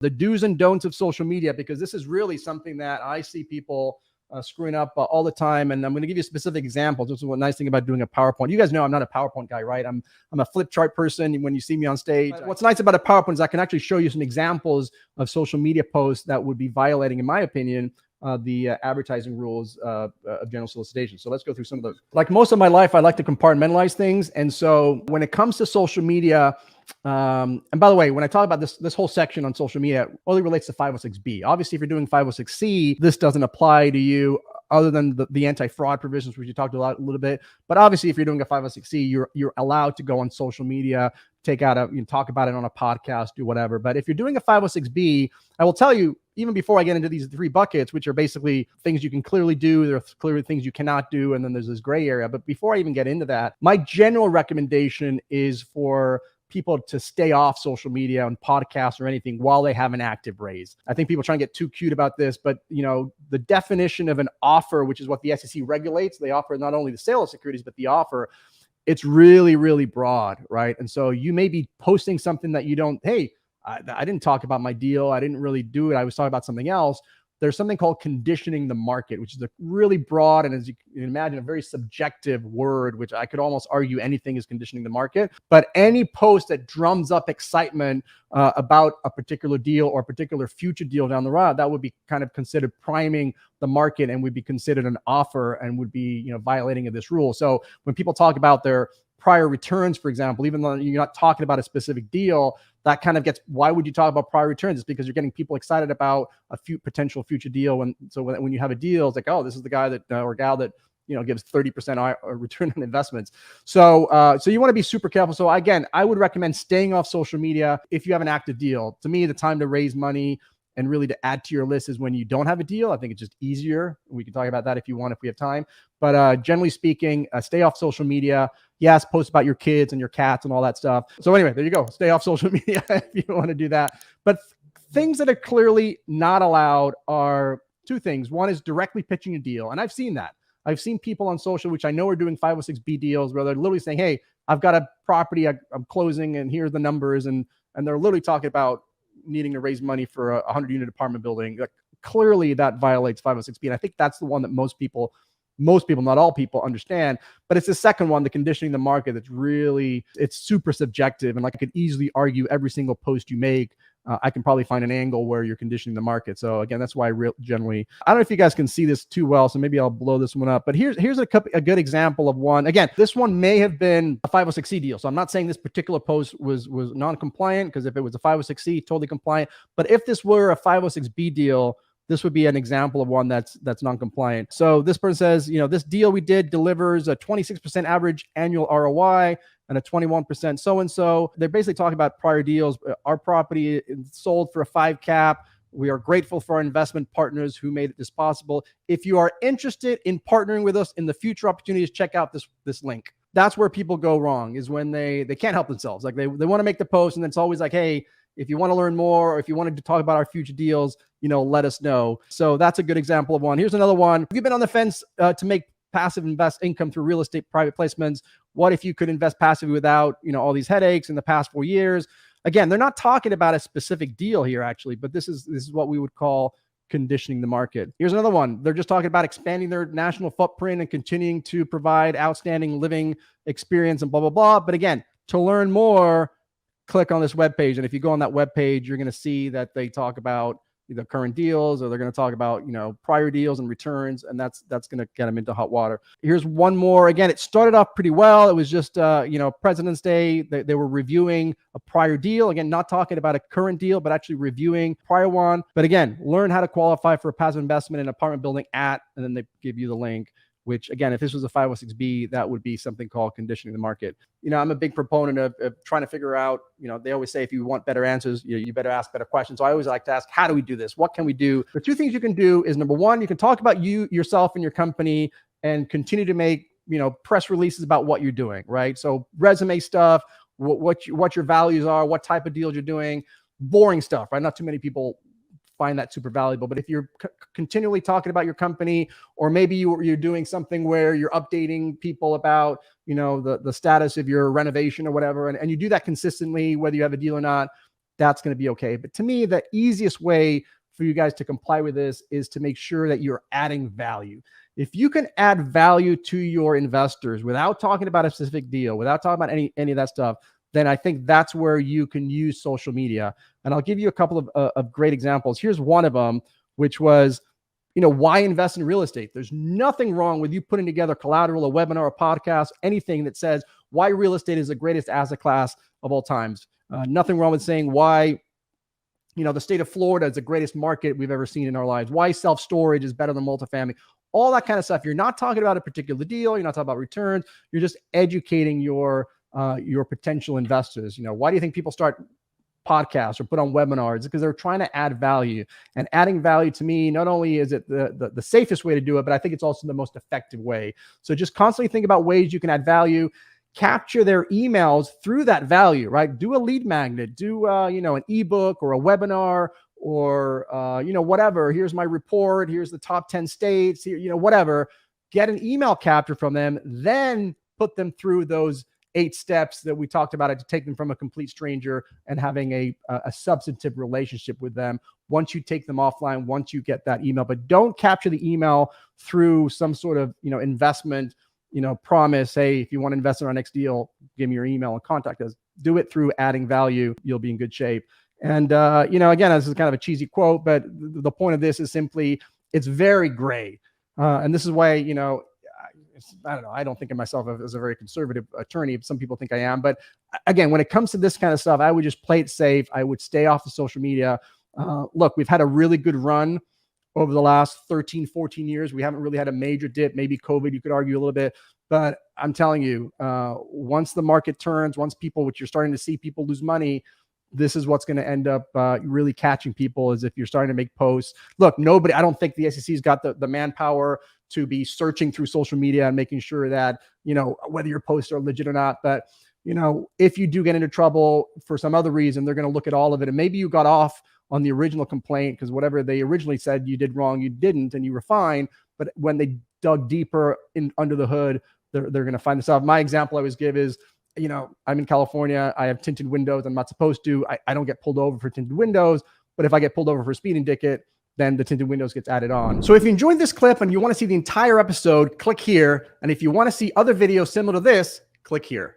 the do's and don'ts of social media, because this is really something that I see people screwing up all the time. And I'm going to give you specific examples. This is one nice thing about doing a PowerPoint. You guys know I'm not a PowerPoint guy, right? I'm a flip chart person. When you see me on stage, what's nice about a PowerPoint is I can actually show you some examples of social media posts that would be violating, in my opinion, the advertising rules of general solicitation. So let's go through some of those. Like most of my life, I like to compartmentalize things. And so when it comes to social media, and by the way, when I talk about this whole section on social media, it only relates to 506B. Obviously, if you're doing 506C, this doesn't apply to you other than the anti-fraud provisions, which you talked about a little bit. But obviously, if you're doing a 506C, you're allowed to go on social media, talk about it on a podcast, do whatever. But if you're doing a 506B, I will tell you, even before I get into these three buckets, which are basically things you can clearly do, there are clearly things you cannot do, and then there's this gray area. But before I even get into that, my general recommendation is for people to stay off social media and podcasts or anything while they have an active raise. I think people are trying to get too cute about this, but the definition of an offer, which is what the SEC regulates, they offer not only the sale of securities, but the offer. It's really, really broad, right? And so you may be posting something that you don't, hey, I didn't talk about my deal. I didn't really do it. I was talking about something else. There's something called conditioning the market, which is a really broad and, as you can imagine, a very subjective word, which I could almost argue anything is conditioning the market. But any post that drums up excitement about a particular deal or a particular future deal down the road, that would be kind of considered priming the market and would be considered an offer and would be violating of this rule. So when people talk about their prior returns, for example, even though you're not talking about a specific deal, that kind of gets, why would you talk about prior returns? It's because you're getting people excited about a potential future deal. When you have a deal, it's like, oh, this is the guy that or gal that gives 30% return on investments. So you want to be super careful. So again, I would recommend staying off social media if you have an active deal. To me, the time to raise money and really to add to your list is when you don't have a deal. I think it's just easier. We can talk about that if you want, if we have time. But generally speaking, stay off social media. Yes, post about your kids and your cats and all that stuff. So anyway, there you go. Stay off social media if you want to do that. But things that are clearly not allowed are two things. One is directly pitching a deal. And I've seen that. I've seen people on social, which I know are doing 506B deals, where they're literally saying, hey, I've got a property I'm closing and here's the numbers. And they're literally talking about needing to raise money for a 100-unit apartment building. Like, clearly that violates 506B. And I think that's the one that most people, not all people, understand. But it's the second one, the conditioning the market, that's really, it's super subjective. And like, I could easily argue every single post you make, I can probably find an angle where you're conditioning the market. So again, that's why I generally, I don't know if you guys can see this too well, so maybe I'll blow this one up. But here's a good example of one. Again, this one may have been a 506C deal. So I'm not saying this particular post was non-compliant, because if it was a 506C, totally compliant. But if this were a 506B deal, this would be an example of one that's non-compliant. So this person says, this deal we did delivers a 26% average annual ROI and a 21% so-and-so. They're basically talking about prior deals. Our property is sold for a 5 cap. We are grateful for our investment partners who made this possible. If you are interested in partnering with us in the future opportunities, check out this link. That's where people go wrong, is when they can't help themselves. Like, they want to make the post, and then it's always like, hey, if you want to learn more, or if you wanted to talk about our future deals, let us know. So that's a good example of one. Here's another one. If you've been on the fence to make passive invest income through real estate private placements, what if you could invest passively without, all these headaches in the past 4 years? Again, they're not talking about a specific deal here, actually, but this is what we would call conditioning the market. Here's another one. They're just talking about expanding their national footprint and continuing to provide outstanding living experience and blah, blah, blah. But again, to learn more, click on this webpage. And if you go on that webpage, you're going to see that they talk about either current deals, or they're going to talk about, prior deals and returns. And that's going to get them into hot water. Here's one more. Again, it started off pretty well. It was just, President's Day. They were reviewing a prior deal. Again, not talking about a current deal, but actually reviewing prior one. But again, learn how to qualify for a passive investment in an apartment building and then they give you the link. Which, again, if this was a 506B, that would be something called conditioning the market. I'm a big proponent of trying to figure out, they always say, if you want better answers, you better ask better questions. So I always like to ask, how do we do this? What can we do? The two things you can do is, number one, you can talk about yourself and your company and continue to make, press releases about what you're doing, right? So resume stuff, what your values are, what type of deals you're doing, boring stuff, right? Not too many people find that super valuable. But if you're continually talking about your company, or maybe you're doing something where you're updating people about, the status of your renovation or whatever, and you do that consistently, whether you have a deal or not, that's going to be okay. But to me, the easiest way for you guys to comply with this is to make sure that you're adding value. If you can add value to your investors without talking about a specific deal, without talking about any of that stuff, then I think that's where you can use social media. And I'll give you a couple of great examples. Here's one of them, which was, why invest in real estate? There's nothing wrong with you putting together collateral, a webinar, a podcast, anything that says why real estate is the greatest asset class of all times. Nothing wrong with saying why, the state of Florida is the greatest market we've ever seen in our lives. Why self-storage is better than multifamily. All that kind of stuff. You're not talking about a particular deal. You're not talking about returns. You're just educating your potential investors. Why do you think people start podcasts or put on webinars? It's because they're trying to add value. And adding value, to me, not only is it the safest way to do it, but I think it's also the most effective way. So just constantly think about ways you can add value. Capture their emails through that value, right? Do a lead magnet, do an ebook or a webinar, or whatever. Here's my report, here's the top 10 states, here, whatever. Get an email capture from them, then put them through those 8 steps that we talked about, to take them from a complete stranger and having a substantive relationship with them once you take them offline, once you get that email. But don't capture the email through some sort of investment promise. Hey, if you want to invest in our next deal, give me your email and contact us. Do it through adding value. You'll be in good shape. And, again, this is kind of a cheesy quote, but the point of this is simply, it's very gray. And this is why, I don't know, I don't think of myself as a very conservative attorney. Some people think I am. But again, when it comes to this kind of stuff, I would just play it safe. I would stay off of social media. Look, we've had a really good run over the last 13, 14 years. We haven't really had a major dip. Maybe COVID, you could argue a little bit. But I'm telling you, once the market turns, once you're starting to see people lose money, this is what's going to end up really catching people, is if you're starting to make posts. Look, I don't think the SEC's got the manpower to be searching through social media and making sure that, whether your posts are legit or not. But, if you do get into trouble for some other reason, they're going to look at all of it. And maybe you got off on the original complaint because whatever they originally said you did wrong, you didn't, and you were fine. But when they dug deeper under the hood, they're going to find this out. My example I always give is, I'm in California. I have tinted windows. I'm not supposed to. I don't get pulled over for tinted windows. But if I get pulled over for a speeding ticket, then the tinted windows gets added on. So if you enjoyed this clip and you want to see the entire episode, click here. And if you want to see other videos similar to this, click here.